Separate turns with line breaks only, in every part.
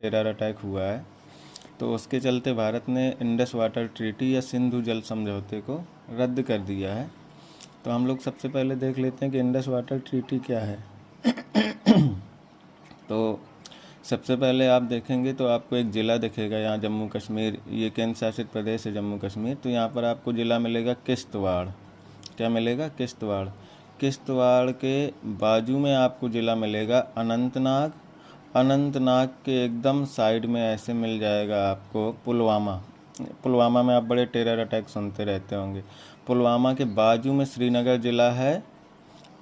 Terror attack हुआ है, तो उसके चलते भारत ने इंडस वाटर ट्रीटी या सिंधु जल समझौते को रद्द कर दिया है। तो हम लोग सबसे पहले देख लेते हैं कि इंडस वाटर ट्रीटी क्या है। तो सबसे पहले आप देखेंगे तो आपको एक ज़िला दिखेगा यहाँ, जम्मू कश्मीर, ये केंद्र शासित प्रदेश है जम्मू कश्मीर। तो यहाँ पर आपको ज़िला मिलेगा किश्तवाड़। क्या मिलेगा? किश्तवाड़। किश्तवाड़ के बाजू में आपको ज़िला मिलेगा अनंतनाग। अनंतनाग के एकदम साइड में ऐसे मिल जाएगा आपको पुलवामा। पुलवामा में आप बड़े टेरर अटैक सुनते रहते होंगे। पुलवामा के बाजू में श्रीनगर ज़िला है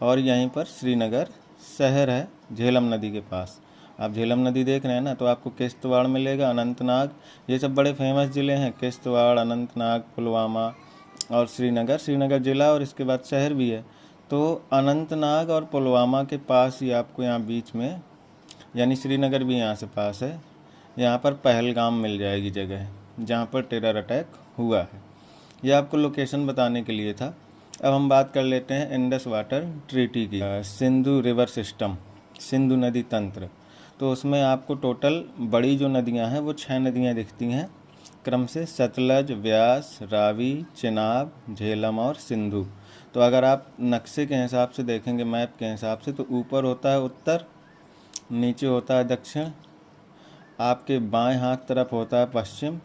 और यहीं पर श्रीनगर शहर है झेलम नदी के पास। आप झेलम नदी देख रहे हैं ना, तो आपको किश्तवाड़ मिलेगा, अनंतनाग, ये सब बड़े फेमस ज़िले हैं। किश्तवाड़, अनंतनाग, पुलवामा और श्रीनगर। श्रीनगर ज़िला और इसके बाद शहर भी है। तो अनंतनाग और पुलवामा के पास ही आपको यहाँ बीच में, यानी श्रीनगर भी यहाँ से पास है, यहाँ पर पहलगाम मिल जाएगी जगह जहाँ पर टेरर अटैक हुआ है। यह आपको लोकेशन बताने के लिए था। अब हम बात कर लेते हैं इंडस वाटर ट्रीटी की। सिंधु रिवर सिस्टम, सिंधु नदी तंत्र, तो उसमें आपको टोटल बड़ी जो नदियां हैं वो 6 नदियां दिखती हैं क्रम से: सतलज, व्यास, रावी, चेनाब, झेलम और सिंधु। तो अगर आप नक्शे के हिसाब से देखेंगे, मैप के हिसाब से, तो ऊपर होता है उत्तर, नीचे होता है दक्षिण, आपके बाएं हाथ तरफ होता है पश्चिम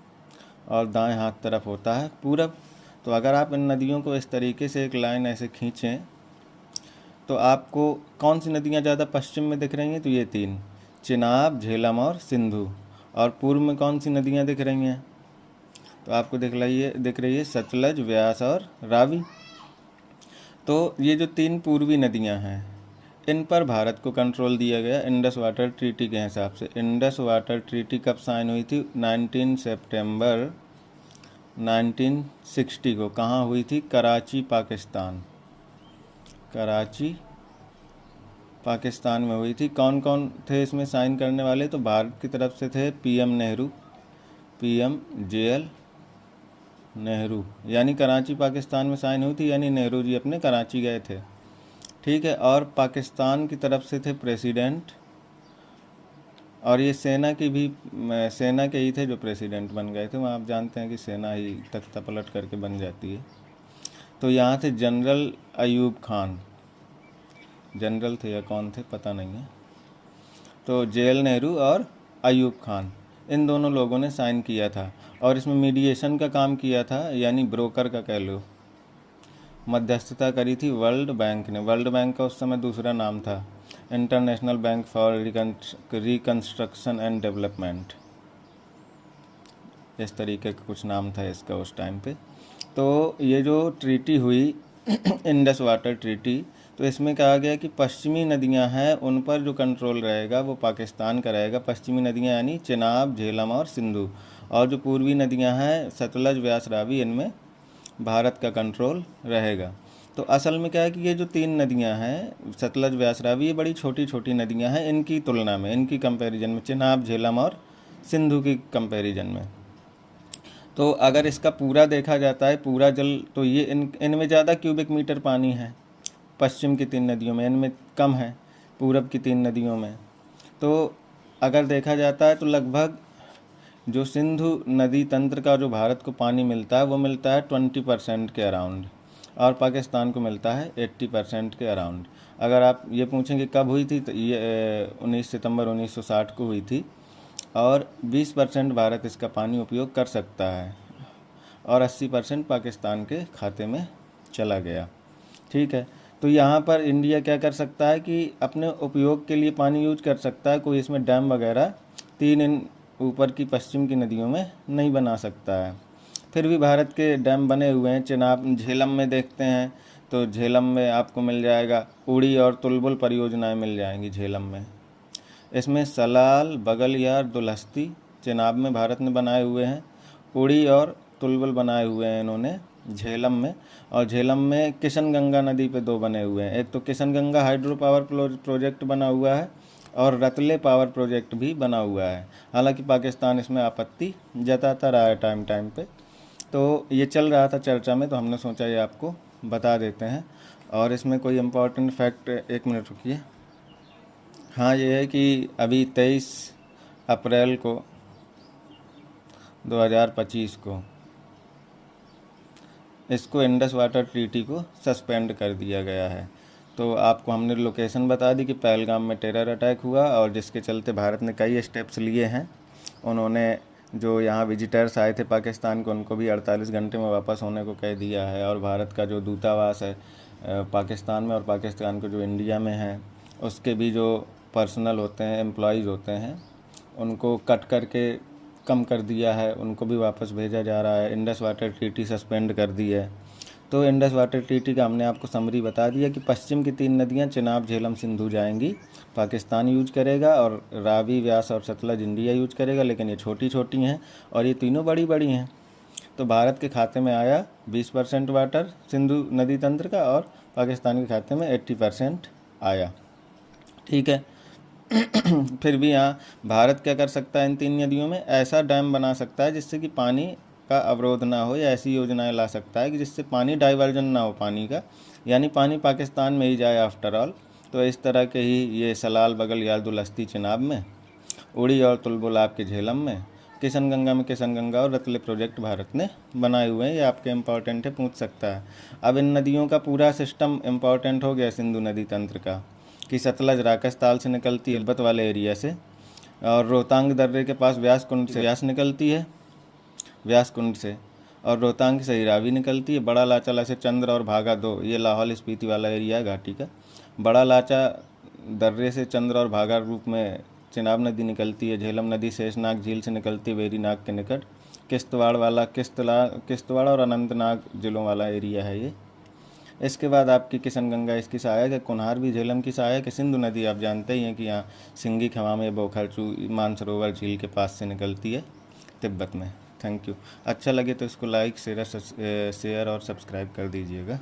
और दाएं हाथ तरफ होता है पूरब। तो अगर आप इन नदियों को इस तरीके से एक लाइन ऐसे खींचें तो आपको कौन सी नदियाँ ज़्यादा पश्चिम में दिख रही हैं? तो ये 3, चेनाब, झेलम और सिंधु। और पूर्व में कौन सी नदियाँ दिख रही हैं? तो आपको दिख रही है सतलज, व्यास और रावी। तो ये जो 3 पूर्वी नदियाँ हैं, इन पर भारत को कंट्रोल दिया गया इंडस वाटर ट्रीटी के हिसाब से। इंडस वाटर ट्रीटी कब साइन हुई थी? 19 सितंबर 1960 को। कहाँ हुई थी? कराची, पाकिस्तान। कराची, पाकिस्तान में हुई थी। कौन कौन थे इसमें साइन करने वाले? तो भारत की तरफ से थे PM Nehru, PM JL Nehru, यानी कराची पाकिस्तान में साइन हुई थी, यानी नेहरू जी अपने कराची गए थे। ठीक है। और पाकिस्तान की तरफ से थे प्रेसिडेंट, और ये सेना की भी, सेना के ही थे जो प्रेसिडेंट बन गए थे। वहाँ आप जानते हैं कि सेना ही तख्ता पलट करके बन जाती है। तो यहाँ थे जनरल अयूब खान, जनरल थे या कौन थे पता नहीं है। तो जेएल नेहरू और अयूब खान, इन दोनों लोगों ने साइन किया था। और इसमें मीडिएशन का काम किया था, यानी ब्रोकर का कह लो, मध्यस्थता करी थी वर्ल्ड बैंक ने। वर्ल्ड बैंक का उस समय दूसरा नाम था international bank for reconstruction and development, इस तरीके का कुछ नाम था इसका उस टाइम पे। तो ये जो ट्रीटी हुई इंडस वाटर ट्रीटी, तो इसमें कहा गया कि पश्चिमी नदियां हैं उन पर जो कंट्रोल रहेगा वो पाकिस्तान का रहेगा। पश्चिमी नदियां यानी चेनाब, झेलम और सिंधु। और जो पूर्वी नदियां हैं सतलज, व्यास, रावी, इनमें भारत का कंट्रोल रहेगा। तो असल में क्या है कि ये जो 3 नदियां हैं सतलज, व्यास, रावी, ये बड़ी छोटी छोटी नदियां हैं इनकी तुलना में, इनकी कंपैरिजन में, चेनाब, झेलम और सिंधु की कंपैरिजन में। तो अगर इसका पूरा देखा जाता है, पूरा जल, तो ये इनमें ज़्यादा क्यूबिक मीटर पानी है पश्चिम की 3 नदियों में, इनमें कम है पूरब की 3 नदियों में। तो अगर देखा जाता है तो लगभग जो सिंधु नदी तंत्र का जो भारत को पानी मिलता है वो मिलता है 20% के अराउंड, और पाकिस्तान को मिलता है 80% के अराउंड। अगर आप ये पूछेंगे कब हुई थी, तो ये 19 सितंबर 1960 को हुई थी, और 20% भारत इसका पानी उपयोग कर सकता है और 80% पाकिस्तान के खाते में चला गया। ठीक है। तो यहाँ पर इंडिया क्या कर सकता है कि अपने उपयोग के लिए पानी यूज कर सकता है। कोई इसमें डैम वगैरह 3 इन ऊपर की पश्चिम की नदियों में नहीं बना सकता है। फिर भी भारत के डैम बने हुए हैं। चेनाब, झेलम में देखते हैं तो झेलम में आपको मिल जाएगा उड़ी और तुलबुल परियोजनाएं मिल जाएंगी झेलम में। इसमें सलाल, बगलियार, दुलहस्ती चेनाब में भारत ने बनाए हुए हैं। उड़ी और तुलबुल बनाए हुए हैं इन्होंने झेलम में। और झेलम में किशन गंगा नदी पे 2 बने हुए हैं। एक तो Kishan Ganga hydro power project बना हुआ है और रतले पावर प्रोजेक्ट भी बना हुआ है। हालांकि पाकिस्तान इसमें आपत्ति जताता रहा है टाइम टाइम पे। तो ये चल रहा था चर्चा में, तो हमने सोचा ये आपको बता देते हैं। और इसमें कोई इम्पोर्टेंट फैक्ट, 1 मिनट रुकिए। हाँ, ये है कि अभी 23 अप्रैल को 2025 को इसको इंडस वाटर ट्रीटी को सस्पेंड कर दिया गया है। तो आपको हमने लोकेशन बता दी कि पहलगाम में टेरर अटैक हुआ और जिसके चलते भारत ने कई स्टेप्स लिए हैं। उन्होंने जो यहाँ विजिटर्स आए थे पाकिस्तान को, उनको भी 48 घंटे में वापस होने को कह दिया है। और भारत का जो दूतावास है पाकिस्तान में और पाकिस्तान को जो इंडिया में है, उसके भी जो पर्सनल होते हैं, एम्प्लॉयज़ होते हैं, उनको कट करके कम कर दिया है, उनको भी वापस भेजा जा रहा है। इंडस वाटर ट्रीटी सस्पेंड कर दी है। तो इंडस वाटर ट्रीटी का हमने आपको समरी बता दिया कि पश्चिम की 3 नदियां चिनाब, झेलम, सिंधु जाएंगी, पाकिस्तान यूज करेगा, और रावी, व्यास और सतलज इंडिया यूज करेगा। लेकिन ये छोटी छोटी हैं और ये तीनों बड़ी बड़ी हैं। तो भारत के खाते में आया 20% वाटर सिंधु नदी तंत्र का, और पाकिस्तान के खाते में 80% आया। ठीक है। फिर भी यहाँ भारत क्या कर सकता है, इन 3 नदियों में ऐसा डैम बना सकता है जिससे कि पानी का अवरोध ना हो, या ऐसी योजनाएं ला सकता है कि जिससे पानी डाइवर्जन ना हो पानी का, यानी पानी पाकिस्तान में ही जाए आफ्टर ऑल। तो इस तरह के ही ये सलाल, बगल, यार्दुल हस्ती चिनाब में, उड़ी और तुलबुल आपके झेलम में, किशन गंगा में किशन गंगा और रतले प्रोजेक्ट भारत ने बनाए हुए हैं। ये आपके इम्पॉर्टेंट है, पूछ सकता है। अब इन नदियों का पूरा सिस्टम इम्पॉर्टेंट हो गया सिंधु नदी तंत्र का, कि सतलज राकस ताल से निकलती है तिब्बत वाले एरिया से, और रोहतांग दर्रे के पास व्यास कुंड से व्यास निकलती है, व्यास कुंड से, और रोहतांग से ही रावी निकलती है। बड़ा लाचा से चंद्र और भागा 2, ये लाहौल स्पीति वाला एरिया है घाटी का। बड़ा लाचा दर्रे से चंद्र और भागा रूप में चिनाब नदी निकलती है। झेलम नदी शेषनाग झील से निकलती है वेरीनाग के निकट। किश्तवाड़ वाला किश्तवाड़ और अनंतनाग जिलों वाला एरिया है ये। इसके बाद आपकी किशन गंगा इसकी सहायक है, कुन्हार भी झेलम की सहायक है। सिंधु नदी आप जानते ही हैं कि यहाँ सिंगी खवा में बोखरचू मानसरोवर झील के पास से निकलती है तिब्बत में। Thank you. अच्छा लगे तो इसको लाइक, शेयर और सब्सक्राइब कर दीजिएगा।